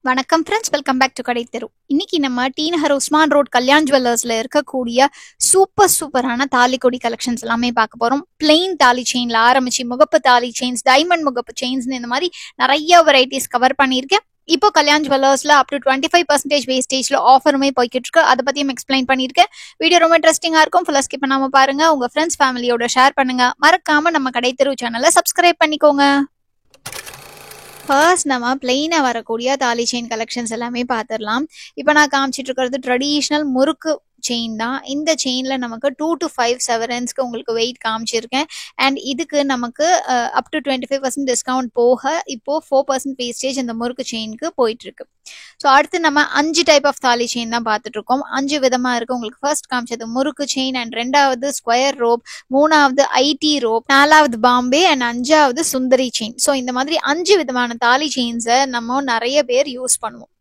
வணக்கம் friends, welcome back to கடை தெரு. இன்னைக்கு நம்ம டி நகர் உஸ்மான் ரோட் கல்யாண் ஜுவல்லர்ஸ்ல இருக்கக்கூடிய சூப்பரான தாலிக்கொடி கலெக்ஷன்ஸ் எல்லாமே பார்க்க போறோம். பிளெயின் தாலி செயின்ல ஆரம்பிச்சு முகப்பு தாலி செயின்ஸ், டைமண்ட் முகப்பு செயின்ஸ், இந்த மாதிரி நிறைய வெரைட்டிஸ் கவர் பண்ணியிருக்கேன். இப்போ கல்யாண் ஜுவல்லர்ஸ்ல அப் டு 25% வேஸ்டேஜ்ல ஆஃபருமே போய்கிட்டு இருக்கு. அதை பத்தியும் எக்ஸ்பிளைன் பண்ணியிருக்கேன். வீடியோ ரொம்ப இன்ட்ரெஸ்டிங்கா இருக்கும். ஃபுல்லா ஸ்கிப் பண்ணாம பாருங்க. உங்க ஃப்ரெண்ட்ஸ் ஃபேமிலியோட ஷேர் பண்ணுங்க. மறக்காம நம்ம கடை தெரு சேனலை சப்ஸ்கிரைப் பண்ணிக்கோங்க. ஃபர்ஸ்ட் நம்ம பிளெயினாக வரக்கூடிய தாலி செயின் கலெக்ஷன்ஸ் எல்லாமே பார்த்துடலாம். இப்போ நான் காமிச்சிட்டு இருக்கிறது ட்ரெடிஷ்னல் முறுக்கு செயின் தான். இந்த செயின்ல நமக்கு 2 to 5 செவரன்ஸ்க்கு உங்களுக்கு வெயிட் காமிச்சிருக்கேன். அண்ட் இதுக்கு நமக்கு அப் டு 25% டிஸ்கவுண்ட் போக இப்போ 4% வேஸ்டேஜ் இந்த முறுக்கு செயினுக்கு போயிட்டு இருக்கு. ஸோ அடுத்து நம்ம 5 டைப் ஆஃப் தாலி செயின் தான் பார்த்துட்டு இருக்கோம். 5 விதமா இருக்கு. உங்களுக்கு ஃபர்ஸ்ட் காமிச்சது முறுக்கு செயின், அண்ட் ரெண்டாவது ஸ்கொயர் ரோப், மூணாவது ஐடி ரோப், நாலாவது பாம்பே, அண்ட் அஞ்சாவது சுந்தரி செயின். ஸோ இந்த மாதிரி 5 விதமான தாலி செயின்ஸை நம்ம நிறைய பேர் யூஸ் பண்ணுவோம்.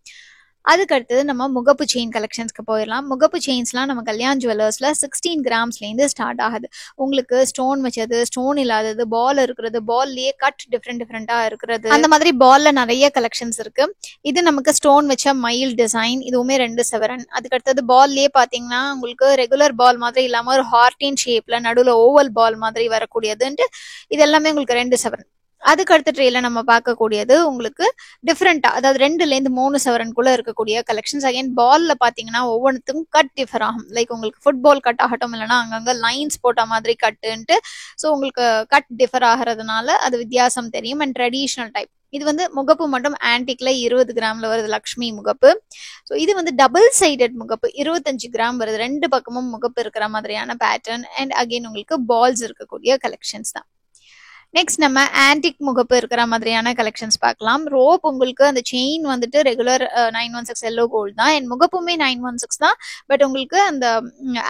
அதுக்கு அடுத்தது நம்ம முகப்பு செயின் கலெக்ஷன்ஸ்க்கு போயிடலாம். முகப்பு செயின்ஸ்லாம் நம்ம கல்யாண் ஜுவல்லர்ஸ்ல 16 கிராம்ஸ்லேருந்து ஸ்டார்ட் ஆகுது. உங்களுக்கு ஸ்டோன் வச்சது, ஸ்டோன் இல்லாதது, பால் இருக்கிறது, பால்லயே கட் டிஃப்ரெண்டா இருக்கிறது, அந்த மாதிரி பால்ல நிறைய கலெக்ஷன்ஸ் இருக்கு. இது நமக்கு ஸ்டோன் வச்ச மயில் டிசைன், இதுவுமே 2 செவரன். அதுக்கு அடுத்தது பால்லயே பாத்தீங்கன்னா உங்களுக்கு ரெகுலர் பால் மாதிரி இல்லாம ஒரு ஹார்டின் ஷேப்ல நடுவில் ஓவல் பால் மாதிரி வரக்கூடியதுன்ட்டு இது எல்லாமே உங்களுக்கு 2 செவரன். அதுக்கு அடுத்த ட்ரேல நம்ம பார்க்கக்கூடியது உங்களுக்கு டிஃப்ரெண்டா, அதாவது 2-3 செவரனுக்குள்ள இருக்கக்கூடிய கலெக்ஷன்ஸ். அகைன் பால்ல பாத்தீங்கன்னா ஒவ்வொன்றுத்துக்கும் கட் டிஃபர் ஆகும். லைக் உங்களுக்கு ஃபுட்பால் கட் ஆகட்டும், இல்லைன்னா அங்கங்க லைன்ஸ் போட்ட மாதிரி கட்டுன்ட்டு. ஸோ உங்களுக்கு கட் டிஃபர் ஆகிறதுனால அது வித்தியாசம் தெரியும். And traditional type. இது வந்து முகப்பு மட்டும் ஆன்டிக்ல 20 கிராம்ல வருது, லக்ஷ்மி முகப்பு. ஸோ இது வந்து டபுள் சைடட் முகப்பு, 25 கிராம் வருது. 2 பக்கமும் முகப்பு இருக்கிற மாதிரியான பேட்டர்ன். அண்ட் அகைன் உங்களுக்கு பால்ஸ் இருக்கக்கூடிய கலெக்ஷன்ஸ் தான். நெக்ஸ்ட் நம்ம ஆன்டிக் முகப்பு இருக்கிற மாதிரியான கலெக்ஷன்ஸ் பார்க்கலாம். ரோப் உங்களுக்கு அந்த செயின் வந்துட்டு ரெகுலர் 916 எல்லோ கோல்டு தான். அண்ட் முகப்புமே 916 தான். பட் உங்களுக்கு அந்த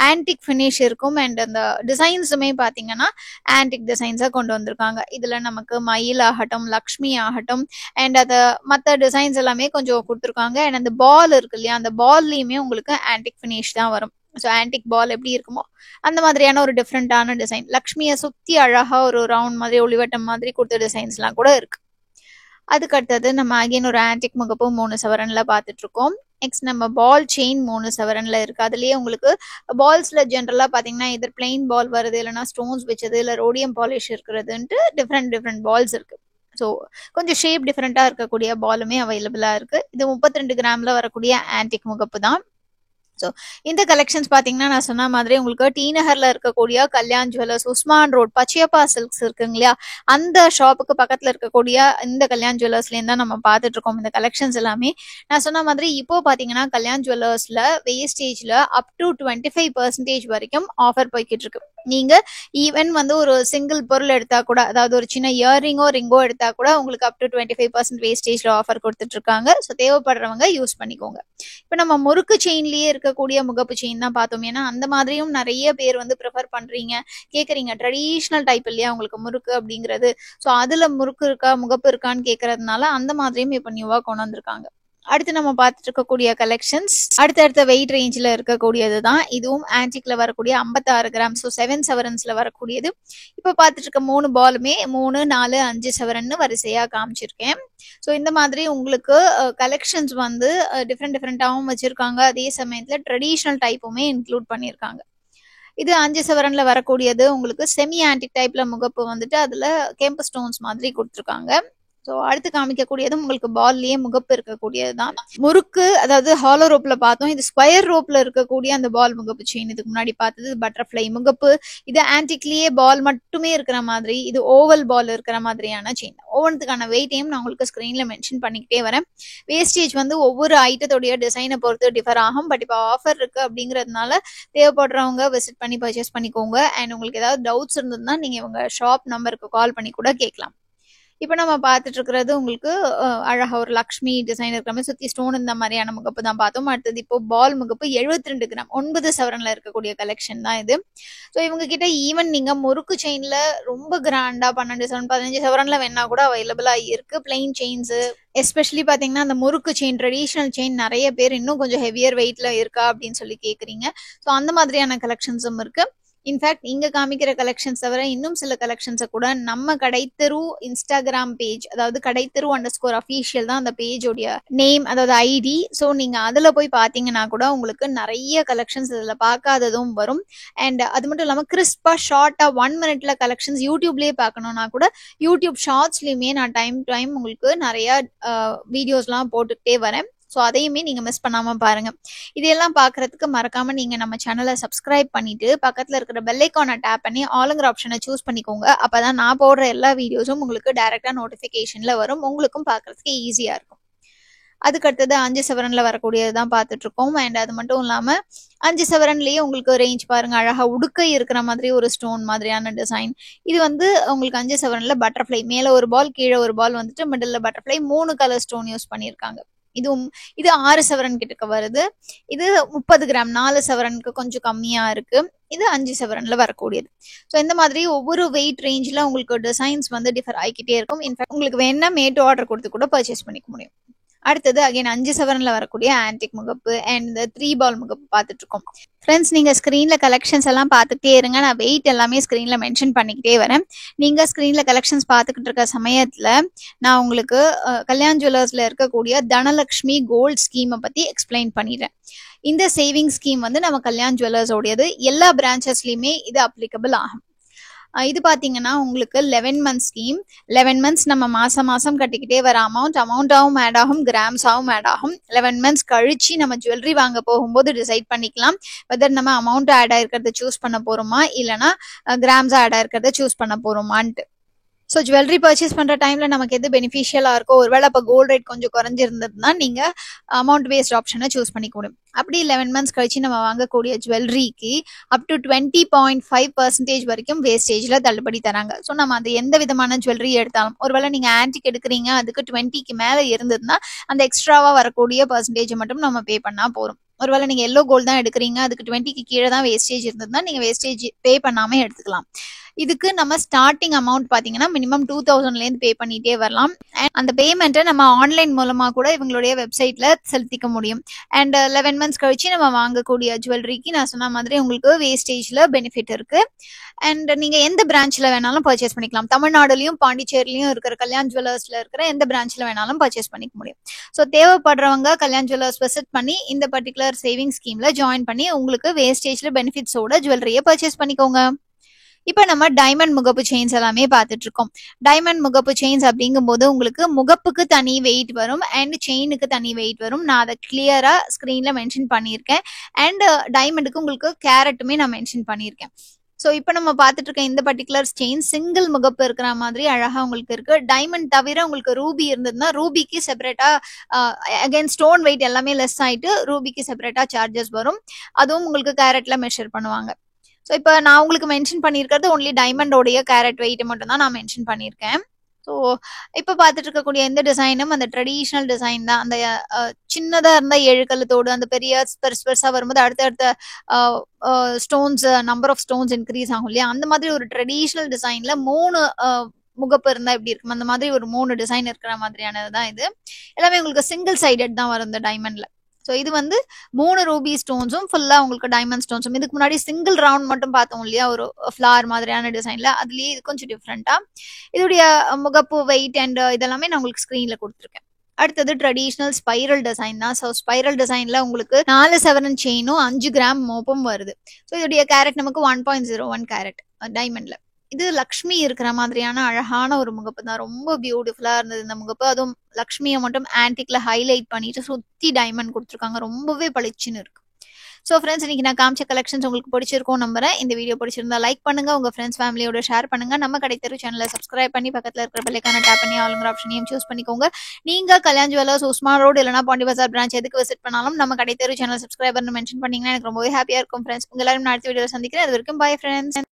ஆன்டிக் ஃபினிஷ் இருக்கும். அண்ட் அந்த டிசைன்ஸுமே பார்த்தீங்கன்னா ஆன்டிக் டிசைன்ஸாக கொண்டு வந்திருக்காங்க. இதில் நமக்கு மயில் ஆகட்டும், லக்ஷ்மி ஆகட்டும், அண்ட் அதை மற்ற டிசைன்ஸ் எல்லாமே கொஞ்சம் கொடுத்துருக்காங்க. அண்ட் அந்த பால் இருக்கு இல்லையா, அந்த பால்லையுமே உங்களுக்கு ஆன்டிக் ஃபினிஷ் தான் வரும். ஸோ ஆன்டிக் பால் எப்படி இருக்குமோ அந்த மாதிரியான ஒரு டிஃப்ரெண்டான டிசைன். லக்ஷ்மியை சுத்தி அழகா ஒரு ரவுண்ட் மாதிரி ஒளிவட்டம் மாதிரி கொடுத்த டிசைன்ஸ்லாம் கூட இருக்கு. அதுக்கு அடுத்தது நம்ம அகைன் ஒரு ஆன்டிக் முகப்பு 3 செவரன்ல பார்த்துட்டு இருக்கோம். நெக்ஸ்ட் நம்ம பால் செயின் 3 செவரன்ல இருக்கு. அதுலயே உங்களுக்கு பால்ஸ்ல ஜென்ரலா பாத்தீங்கன்னா இதர் பிளெயின் பால் வருது, இல்லைன்னா ஸ்டோன்ஸ் வச்சது, இல்லை ரோடியம் பாலிஷ் இருக்கிறதுன்ட்டு டிஃப்ரெண்ட் பால்ஸ் இருக்கு. ஸோ கொஞ்சம் ஷேப் டிஃப்ரெண்டா இருக்கக்கூடிய பாலுமே அவைலபிளா இருக்கு. இது 32 கிராம்ல வரக்கூடிய ஆன்டிக் முகப்பு தான். ஸோ இந்த கலெக்ஷன்ஸ் பார்த்தீங்கன்னா நான் சொன்ன மாதிரி உங்களுக்கு டி நகர்ல இருக்கக்கூடிய Kalyan jewellers, Usman road, Pachaiyappa silks இருக்குங்க இல்லையா, அந்த ஷாப்புக்கு பக்கத்துல இருக்கக்கூடிய இந்த கல்யாண் ஜுவல்லர்ஸ்லேருந்து தான் நம்ம பார்த்துட்டு இருக்கோம் இந்த கலெக்ஷன்ஸ் எல்லாமே. நான் சொன்ன மாதிரி இப்போ பார்த்தீங்கன்னா கல்யாண் ஜுவல்லர்ஸ்ல வேஸ்டேஜ்ல அப் டு 25% வரைக்கும் ஆஃபர் போய்கிட்டு இருக்கு. நீங்க ஈவன் வந்து ஒரு சிங்கிள் பொருள் எடுத்தா கூட, அதாவது ஒரு சின்ன இயரிங்கோ ரிங்கோ எடுத்தா கூட உங்களுக்கு அப் டு 25% வேஸ்டேஜ்ல ஆஃபர் கொடுத்துட்டு இருக்காங்க. ஸோ தேவைப்படுறவங்க யூஸ் பண்ணிக்கோங்க. இப்போ நம்ம முறுக்கு செயின்லயே இருக்கக்கூடிய முகப்பு செயின் தான் பார்த்தோம். ஏன்னா அந்த மாதிரியும் நிறைய பேர் வந்து ப்ரிஃபர் பண்றீங்க, கேட்குறீங்க. ட்ரெடிஷ்னல் டைப் இல்லையா உங்களுக்கு முறுக்கு அப்படிங்கிறது. ஸோ அதுல முறுக்கு இருக்கா, முகப்பு இருக்கான்னு கேட்கறதுனால அந்த மாதிரியும் இப்போ நியூவா கொண்டு வந்திருக்காங்க. அடுத்து நம்ம பார்த்துட்டு இருக்கக்கூடிய கலெக்ஷன்ஸ் அடுத்தடுத்த வெயிட் ரேஞ்சில் இருக்கக்கூடியது தான். இதுவும் ஆன்டிக்ல வரக்கூடிய 56 கிராம், ஸோ 7 செவரன்ஸ்ல வரக்கூடியது. இப்போ பார்த்துட்டு இருக்க 3 பாலுமே 3, 4, 5 செவரன்னு வரிசையா காமிச்சிருக்கேன். ஸோ இந்த மாதிரி உங்களுக்கு கலெக்ஷன்ஸ் வந்து டிஃப்ரெண்டாகவும் வச்சிருக்காங்க. அதே சமயத்தில் ட்ரெடிஷ்னல் டைப்புமே இன்க்ளூட் பண்ணியிருக்காங்க. இது 5 செவரன்ல வரக்கூடியது உங்களுக்கு செமி ஆன்டிக் டைப்ல முகப்பு வந்துட்டு அதுல கேம்பஸ் ஸ்டோன்ஸ் மாதிரி கொடுத்துருக்காங்க. ஸோ அடுத்து காமிக்கக்கூடியதும் உங்களுக்கு பால்லயே முகப்பு இருக்கக்கூடியது தான். முறுக்கு, அதாவது ஹாலோ ரோப்ல பார்த்தோம். இது ஸ்கொயர் ரோப்ல இருக்கக்கூடிய அந்த பால் முகப்பு செயின். இதுக்கு முன்னாடி பார்த்தது பட்டர்ஃப்ளை முகப்பு. இது ஆன்டிக்லயே பால் மட்டுமே இருக்கிற மாதிரி, இது ஓவல் பால் இருக்கிற மாதிரியான செயின். ஒவ்வொன்றுக்கான வெயிட்டையும் நான் உங்களுக்கு ஸ்கிரீன்ல மென்ஷன் பண்ணிக்கிட்டே வரேன். வேஸ்டேஜ் வந்து ஒவ்வொரு ஐட்டத்தோடைய டிசைனை பொறுத்து டிஃபர் ஆகும். பட் இப்போ ஆஃபர் இருக்கு அப்படிங்கிறதுனால தேவைப்படுறவங்க விசிட் பண்ணி பர்ச்சேஸ் பண்ணிக்கோங்க. அண்ட் உங்களுக்கு ஏதாவது டவுட்ஸ் இருந்ததுன்னா நீங்க உங்க ஷாப் நம்பருக்கு கால் பண்ணி கூட கேட்கலாம். இப்போ நம்ம பார்த்துட்டு இருக்கிறது உங்களுக்கு அழகா ஒரு லக்ஷ்மி டிசைன் இருக்கிற மாதிரி சுத்தி ஸ்டோன் இந்த மாதிரியான முகப்பு தான் பார்த்தோம். அடுத்தது இப்போ பால் முகப்பு 72 கிராம் 9 செவரன்ல இருக்கக்கூடிய கலெக்ஷன் தான் இது. ஸோ இவங்க கிட்ட ஈவன் நீங்க முறுக்கு செயின்ல ரொம்ப கிராண்டா 12 செவரன் 15 செவரன்ல வேணா கூட அவைலபிளா இருக்கு. பிளெயின் செயின்ஸ் எஸ்பெஷலி பாத்தீங்கன்னா அந்த முறுக்கு செயின், ட்ரெடிஷ்னல் செயின் நிறைய பேர் இன்னும் கொஞ்சம் ஹெவியர் வெயிட்ல இருக்கா அப்படின்னு சொல்லி கேக்குறீங்க. ஸோ அந்த மாதிரியான கலெக்ஷன்ஸும் இருக்கு. இன்ஃபேக்ட் இங்க காமிக்கிற கலெக்ஷன்ஸ் தவிர இன்னும் சில கலெக்ஷன்ஸை கூட நம்ம கடைத்தெரு இன்ஸ்டாகிராம் பேஜ், அதாவது கடைத்தெரு _official தான் அந்த பேஜோடைய நேம், அதாவது ஐடி. ஸோ நீங்க அதுல போய் பாத்தீங்கன்னா கூட உங்களுக்கு நிறைய கலெக்ஷன்ஸ் இதுல பார்க்காததும் வரும். அண்ட் அது மட்டும் இல்லாம கிறிஸ்பா ஷார்ட்டா 1 minute கலெக்ஷன்ஸ் யூடியூப்லயே பார்க்கணும்னா கூட யூடியூப் ஷார்ட்ஸ்லயுமே நான் டைம் உங்களுக்கு நிறைய வீடியோஸ்லாம் போட்டுக்கிட்டே வரேன். ஸோ அதையுமே நீங்க மிஸ் பண்ணாம பாருங்க. இதையெல்லாம் பாக்குறதுக்கு மறக்காம நீங்க நம்ம சேனலை சப்ஸ்கிரைப் பண்ணிட்டு பக்கத்துல இருக்கிற பெல் ஐக்கானை டேப் பண்ணி ஆளுங்கிற ஆப்ஷனை சூஸ் பண்ணிக்கோங்க. அப்பதான் நான் போடுற எல்லா வீடியோஸும் உங்களுக்கு டைரக்டா நோட்டிபிகேஷன்ல வரும், உங்களுக்கும் பாக்குறதுக்கு ஈஸியா இருக்கும். அதுக்கு அடுத்தது 5 சவரன்ல வரக்கூடியதுதான் பார்த்துட்டு இருக்கோம். அண்ட் அது மட்டும் இல்லாம 5 சவரன்லயே உங்களுக்கு ரேஞ்ச் பாருங்க, அழகா உடுக்கை இருக்கிற மாதிரி ஒரு ஸ்டோன் மாதிரியான டிசைன். இது வந்து உங்களுக்கு 5 சவரன்ல பட்டர்ஃபிளை, மேல ஒரு பால் கீழே ஒரு பால் வந்துட்டு middle butterfly, 3 colour stone use பண்ணியிருக்காங்க. இது 6 சவரன் கிட்டக்க வருது. இது 30 கிராம், 4 சவரனுக்கு கொஞ்சம் கம்மியா இருக்கு. இது 5 சவரன்ல வரக்கூடியது. ஸோ இந்த மாதிரி ஒவ்வொரு வெயிட் ரேஞ்சில் உங்களுக்கு டிசைன்ஸ் வந்து டிஃபர் ஆகிக்கிட்டே இருக்கும். இன்ஃபேக்ட் உங்களுக்கு வேணா மேட் ஆர்டர் கொடுத்து கூட பர்ச்சேஸ் பண்ணிக்க முடியும். அடுத்தது அகைன் 5 சவரன்ல வரக்கூடிய ஆன்டிக் முகப்பு அண்ட் இந்த 3 பால் முகப்பு பார்த்துட்டு இருக்கோம். ஃப்ரெண்ட்ஸ், நீங்க ஸ்கிரீன்ல கலெக்ஷன்ஸ் எல்லாம் பார்த்துட்டே இருங்க. நான் வெயிட் எல்லாமே ஸ்கிரீன்ல மென்ஷன் பண்ணிக்கிட்டே வரேன். நீங்க ஸ்கிரீன்ல கலெக்ஷன்ஸ் பார்த்துக்கிட்டு இருக்க சமயத்துல நான் உங்களுக்கு கல்யாண் ஜுவல்லர்ஸ்ல இருக்கக்கூடிய தனலட்சுமி கோல்ட் ஸ்கீமை பத்தி எக்ஸ்பிளைன் பண்ணிடுறேன். இந்த சேவிங் ஸ்கீம் வந்து நம்ம கல்யாண் ஜுவல்லர்ஸ் உடையது. எல்லா பிரான்ச்சஸ்லயுமே இது அப்ளிகபிள் ஆகும். இது பாத்தீங்கன்னா உங்களுக்கு 11 month ஸ்கீம். 11 months நம்ம மாசம் கட்டிக்கிட்டே வர அமௌண்டாவும் ஆட் ஆகும், கிராம்ஸாவும் ஆட் ஆகும். 11 months கழிச்சு நம்ம ஜுவல்லரி வாங்க போகும்போது டிசைட் பண்ணிக்கலாம் வெதர் நம்ம அமௌண்ட் ஆட் ஆயிருக்கிறத சூஸ் பண்ண போறோமா இல்லைன்னா கிராம்ஸ் ஆட் ஆயிருக்கிறத சூஸ் பண்ண போறோமான்ட்டு. ஸோ ஜுவல்லரி பர்ச்சேஸ் பண்ற டைம்ல நமக்கு எது பெனிஃபிஷியலா இருக்கோ, ஒருவேளை அப்போ கோல்ட் ரேட் கொஞ்சம் குறைஞ்சிருந்ததுன்னா நீங்க அமௌண்ட் பேஸ்ட் ஆப்ஷனை சூஸ் பண்ணிக்க முடியும். அப்படி 11 months கழிச்சு நம்ம வாங்கக்கூடிய ஜுவல்லரிக்கு அப் டு 20.5% வரைக்கும் வேஸ்டேஜ்ல தள்ளுபடி தராங்க. ஸோ நம்ம அது எந்த விதமான ஜுவல்லரி எடுத்தாலும், ஒருவேளை நீங்க ஆன்டிக் எடுக்கிறீங்க, அதுக்கு 20க்கு மேல இருந்ததுன்னா அந்த எக்ஸ்ட்ராவா வரக்கூடிய பர்சன்டேஜ் மட்டும் நம்ம பே பண்ணா போறோம். ஒருவேளை நீங்க எல்லோ கோல்ட் தான் எடுக்கிறீங்க, அதுக்கு 20க்கு கீழே தான் வேஸ்டேஜ் இருந்ததுன்னா நீங்க வேஸ்டேஜ் பே பண்ணாம எடுத்துக்கலாம். இதுக்கு நம்ம ஸ்டார்டிங் அமௌண்ட் பாத்தீங்கன்னா மினிமம் 2000ல இருந்து பே பண்ணிட்டே வரலாம். அந்த பேமெண்ட்டை நம்ம ஆன்லைன் மூலமா கூட இவங்களுடைய வெப்சைட்ல செலுத்திக்க முடியும். அண்ட் 11 months கழிச்சு நம்ம வாங்கக்கூடிய ஜுவல்லரிக்கு நான் சொன்ன மாதிரி உங்களுக்கு வேஸ்டேஜ்ல பெனிஃபிட் இருக்கு. அண்ட் நீங்க எந்த பிரான்ச்ல வேணாலும் பர்ச்சேஸ் பண்ணிக்கலாம். தமிழ்நாடுலயும் பாண்டிச்சேரிலையும் இருக்கிற கல்யாண் ஜுவல்லர்ஸ்ல இருக்கிற எந்த பிரான்ச்ல வேணாலும் பர்ச்சேஸ் பண்ணிக்க முடியும். ஸோ தேவைப்படுறவங்க கல்யாண் ஜுவல்லர்ஸ் விசிட் பண்ணி இந்த பர்டிகுலர் சேவிங் ஸ்கீம்ல ஜாயின் பண்ணி உங்களுக்கு வேஸ்டேஜ்ல பெனிஃபிட்ஸோட ஜுவல்லரியை பர்ச்சேஸ் பண்ணிக்கோங்க. இப்ப நம்ம டைமண்ட் முகப்பு செயின்ஸ் எல்லாமே பார்த்துட்டு இருக்கோம். டைமண்ட் முகப்பு செயின்ஸ் அப்படிங்கும்போது உங்களுக்கு முகப்புக்கு தனி வெயிட் வரும் அண்ட் செயினுக்கு தனி வெயிட் வரும். நான் அதை கிளியரா ஸ்கிரீன்ல மென்ஷன் பண்ணியிருக்கேன். அண்ட் டைமண்டுக்கு உங்களுக்கு கேரட்டுமே நான் மென்ஷன் பண்ணியிருக்கேன். ஸோ இப்போ நம்ம பார்த்துட்டு இருக்க இந்த பர்டிகுலர் செயின் சிங்கிள் முகப்பு இருக்கிற மாதிரி அழகா உங்களுக்கு இருக்கு. டைமண்ட் தவிர உங்களுக்கு ரூபி இருந்ததுன்னா ரூபிக்கு செப்பரேட்டா அகைன் ஸ்டோன் வெயிட் எல்லாமே லெஸ் ஆயிட்டு ரூபிக்கு செப்பரேட்டா சார்ஜஸ் வரும். அதுவும் உங்களுக்கு கேரட்ல மெஷர் பண்ணுவாங்க. ஸோ இப்போ நான் உங்களுக்கு மென்ஷன் பண்ணியிருக்கிறது ஒன்லி டைமண்டோடைய கேரட் வெயிட் மட்டும் தான் நான் மென்ஷன் பண்ணியிருக்கேன். ஸோ இப்போ பார்த்துட்டு இருக்கக்கூடிய எந்த டிசைனும் அந்த ட்ரெடிஷ்னல் டிசைன் தான். அந்த சின்னதா இருந்தா 7 கழுத்தோடு, அந்த பெருசா வரும்போது அடுத்தடுத்த stones number of stones increase ஆகும் இல்லையா, அந்த மாதிரி ஒரு ட்ரெடிஷ்னல் டிசைன்ல 3 முகப்பு இருந்தா எப்படி இருக்கும், அந்த மாதிரி ஒரு 3 டிசைன் இருக்கிற மாதிரியானது தான் இது. எல்லாமே உங்களுக்கு சிங்கிள் சைடட் தான் வரும் இந்த டைமண்ட்ல. ஸோ இது வந்து 3 ரூபி ஸ்டோன்ஸும் ஃபுல்லா உங்களுக்கு டைமண்ட் ஸ்டோன்ஸும். இதுக்கு முன்னாடி சிங்கிள் ரவுண்ட் மட்டும் பார்த்தோம் இல்லையா, ஒரு ஃபிளவர் மாதிரியான டிசைன்ல, அதுலயே இது கொஞ்சம் டிஃப்ரெண்டா. இதோடைய முகப்பு வெயிட் அண்ட் இதெல்லாமே நான் உங்களுக்கு ஸ்கிரீன்ல கொடுத்துருக்கேன். அடுத்தது ட்ரெடிஷ்னல் ஸ்பைரல் டிசைன் தான். ஸோ ஸ்பைரல் டிசைன்ல உங்களுக்கு 4 சவரன் செயினும் 5 கிராம் மோப்பும் வருது. ஸோ இதோடைய கேரட் நமக்கு 1.01 கேரட் டைமண்ட்ல. இது லக்ஷ்மி இருக்கிற மாதிரியான அழகான ஒரு முகப்பு தான். ரொம்ப பியூட்டிஃபுல்லா இருந்தது இந்த முகப்பு. அதுவும் லக்ஷ்மியை மட்டும் ஆன்டிக்ல ஹைலைட் பண்ணிட்டு சுத்தி டைமண்ட் கொடுத்துருக்காங்க. ரொம்பவே பளிச்சுன்னு இருக்கு. ஸோ ஃப்ரெண்ட்ஸ், இன்னைக்கு நான் காமிச்ச கலெக்ஷன்ஸ் உங்களுக்கு பிடிச்சிருக்கும் நம்புறேன். இந்த வீடியோ பிடிச்சிருந்தா லைக் பண்ணுங்க, உங்க ஃப்ரெண்ட்ஸ் ஃபேமிலியோட ஷேர் பண்ணுங்க. நம்ம கடைத்தெரு சேனலை சப்ஸ்கிரைப் பண்ணி பக்கத்துல இருக்கிற பெல்லைக்கான டேப் பண்ணி ஆளுங்கிற ஆப்ஷனையும் சூஸ் பண்ணிக்கோங்க. நீங்க கல்யாண் ஜுவல்லர்ஸ் உஸ்மான் ரோடு இல்லைனா பாண்டி பஜார் பிரான்ச் எதுக்கு விசிட் பண்ணாலும் நம்ம கடைத்தெரு சேனல் சப்ஸ்கிரைபர்னு மென்ஷன் பண்ணீங்கன்னா எனக்கு ரொம்பவே ஹாப்பியா இருக்கும் ஃப்ரெண்ட்ஸ். உங்க எல்லாரும் அடுத்த வீடியோல சந்திக்கிறேன். அது வரைக்கும் பை ஃப்ரெண்ட்ஸ்.